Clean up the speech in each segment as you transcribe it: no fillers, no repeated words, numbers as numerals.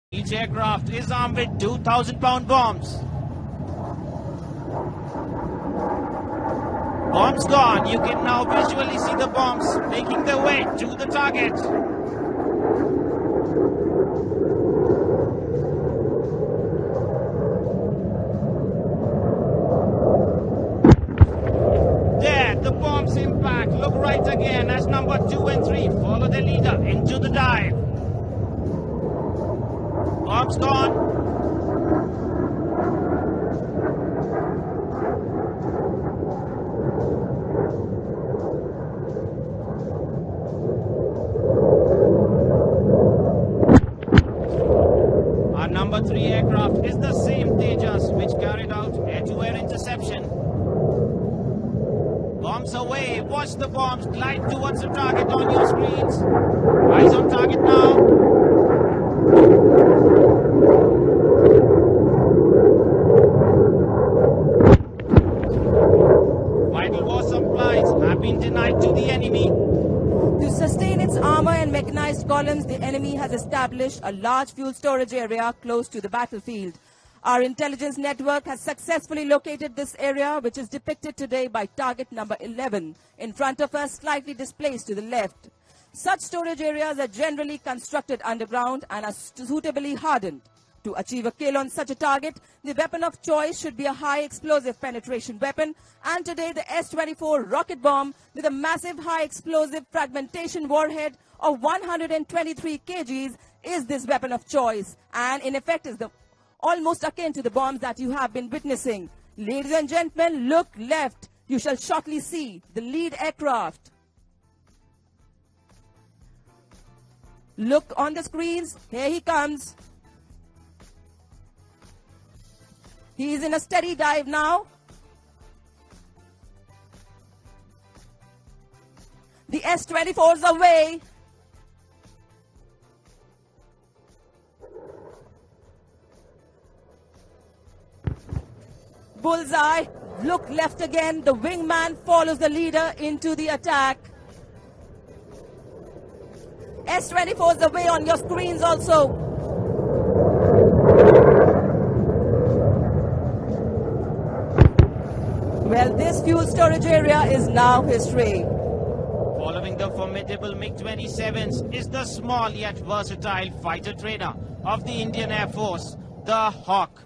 Each aircraft is armed with 2,000-pound bombs. Bombs gone. You can now visually see the bombs making their way to the target. There, the bombs impact. Look right again as number 2 and 3 follow their leader into the dive. Bombs gone. Our number 3 aircraft is the same Tejas which carried out air-to-air interception. Bombs away. Watch the bombs glide towards the target on your screens. Eyes on target now. Have been denied to the enemy. To sustain its armor and mechanized columns, the enemy has established a large fuel storage area close to the battlefield. Our intelligence network has successfully located this area, which is depicted today by target number 11, in front of us, slightly displaced to the left. Such storage areas are generally constructed underground and are suitably hardened. To achieve a kill on such a target, the weapon of choice should be a high explosive penetration weapon, and today the S-24 rocket bomb with a massive high explosive fragmentation warhead of 123 kgs is this weapon of choice, and in effect is almost akin to the bombs that you have been witnessing. Ladies and gentlemen, look left. You shall shortly see the lead aircraft. Look on the screens. Here he comes. He is in a steady dive now. The S-24 is away. Bullseye. Look left again. The wingman follows the leader into the attack. S-24 is away on your screens also. Well, this fuel storage area is now history. Following the formidable MiG-27s is the small yet versatile fighter trainer of the Indian Air Force, the Hawk.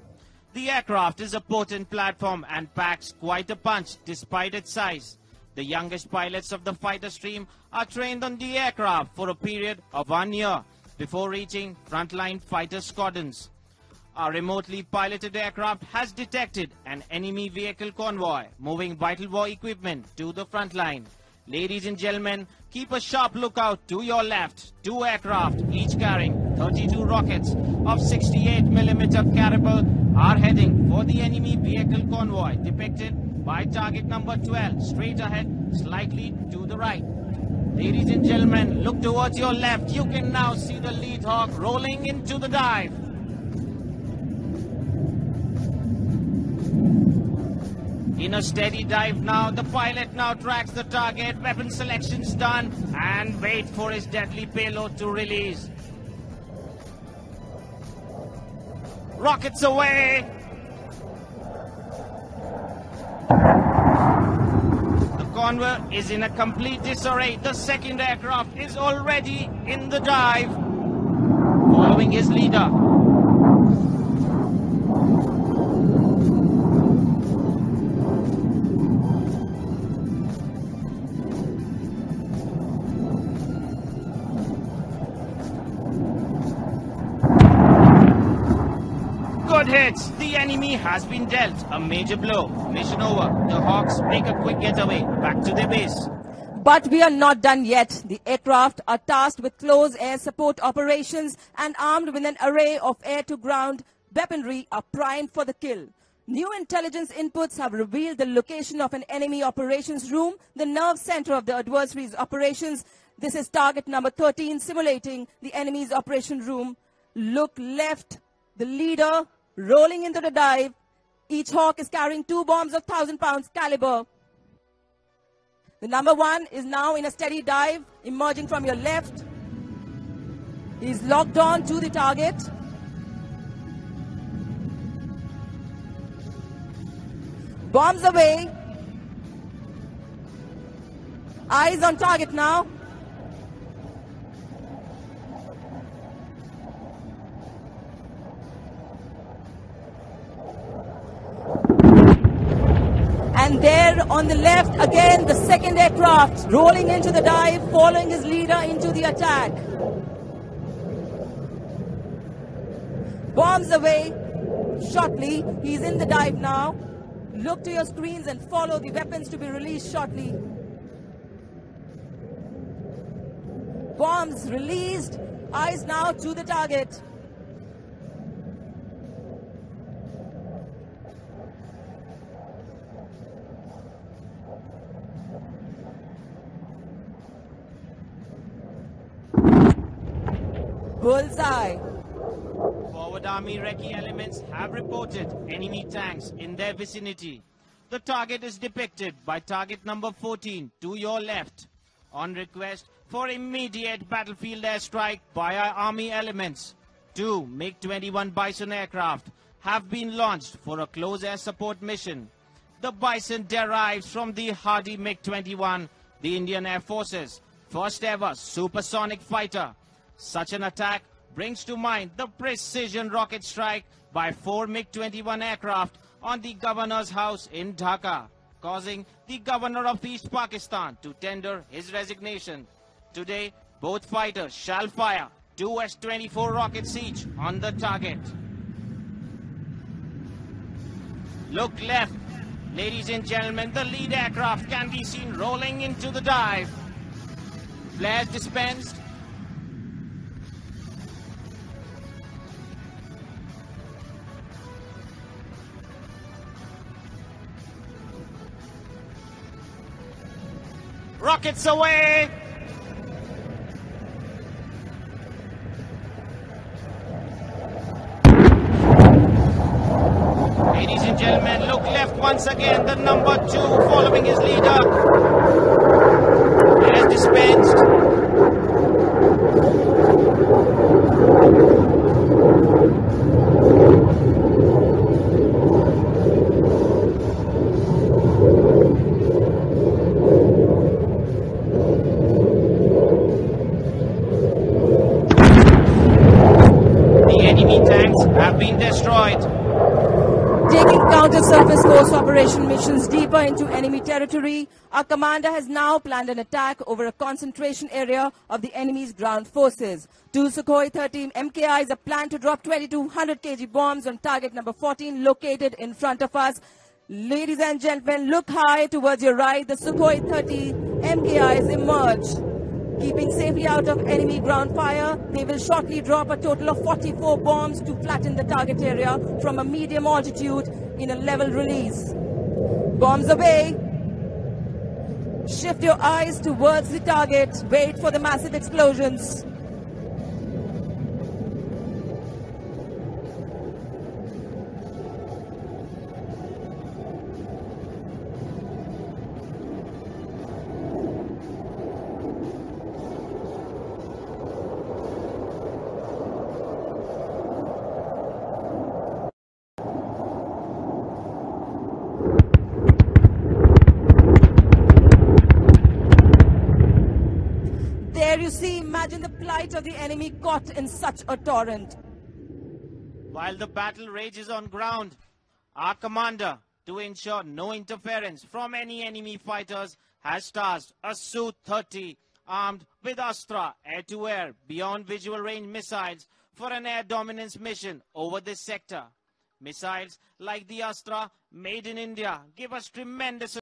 The aircraft is a potent platform and packs quite a punch despite its size. The youngest pilots of the fighter stream are trained on the aircraft for a period of 1 year before reaching frontline fighter squadrons. Our remotely piloted aircraft has detected an enemy vehicle convoy moving vital war equipment to the front line. Ladies and gentlemen, keep a sharp lookout to your left. 2 aircraft, each carrying 32 rockets of 68mm caliber, are heading for the enemy vehicle convoy depicted by target number 12, straight ahead, slightly to the right. Ladies and gentlemen, look towards your left. You can now see the lead Hawk rolling into the dive. In a steady dive now, the pilot now tracks the target, weapon selection's done, and wait for his deadly payload to release. Rockets away! The convoy is in a complete disarray. The second aircraft is already in the dive, following his leader. Good hits. The enemy has been dealt a major blow. Mission over. The Hawks make a quick getaway back to their base. But we are not done yet. The aircraft are tasked with close air support operations and armed with an array of air-to-ground weaponry are primed for the kill. New intelligence inputs have revealed the location of an enemy operations room, the nerve center of the adversary's operations. This is target number 13 simulating the enemy's operation room. Look left. The leader rolling into the dive. Each Hawk is carrying 2 bombs of 1,000 pounds caliber. The number 1 is now in a steady dive, emerging from your left. He's locked on to the target. Bombs away. Eyes on target now. And there on the left, again, the second aircraft rolling into the dive, following his leader into the attack. Bombs away. Shortly, he's in the dive now. Look to your screens and follow the weapons to be released shortly. Bombs released. Eyes now to the target. Bullseye. Forward Army Recce elements have reported enemy tanks in their vicinity. The target is depicted by target number 14 to your left. On request for immediate battlefield airstrike by our Army elements, 2 MiG-21 Bison aircraft have been launched for a close air support mission. The Bison derives from the hardy MiG-21, the Indian Air Force's first ever supersonic fighter. Such an attack brings to mind the precision rocket strike by 4 MiG-21 aircraft on the governor's house in Dhaka, causing the governor of East Pakistan to tender his resignation. Today, both fighters shall fire 2 S-24 rockets each on the target. Look left. Ladies and gentlemen, the lead aircraft can be seen rolling into the dive. Flares dispensed. Rockets away! Ladies and gentlemen, look left once again. The number 2 following his leader has dispensed. Enemy tanks have been destroyed. Taking counter-surface force operation missions deeper into enemy territory, our commander has now planned an attack over a concentration area of the enemy's ground forces. 2 Sukhoi 30 MKIs are planned to drop 2200 kg bombs on target number 14 located in front of us. Ladies and gentlemen, look high towards your right. The Sukhoi 30 MKIs emerge. Keeping safely out of enemy ground fire, they will shortly drop a total of 44 bombs to flatten the target area from a medium altitude in a level release. Bombs away. Shift your eyes towards the target. Wait for the massive explosions. There you see, imagine the plight of the enemy caught in such a torrent. While the battle rages on ground, our commander, to ensure no interference from any enemy fighters, has tasked a Su-30 armed with Astra air-to-air beyond visual range missiles for an air dominance mission over this sector. Missiles like the Astra, made in India, give us tremendous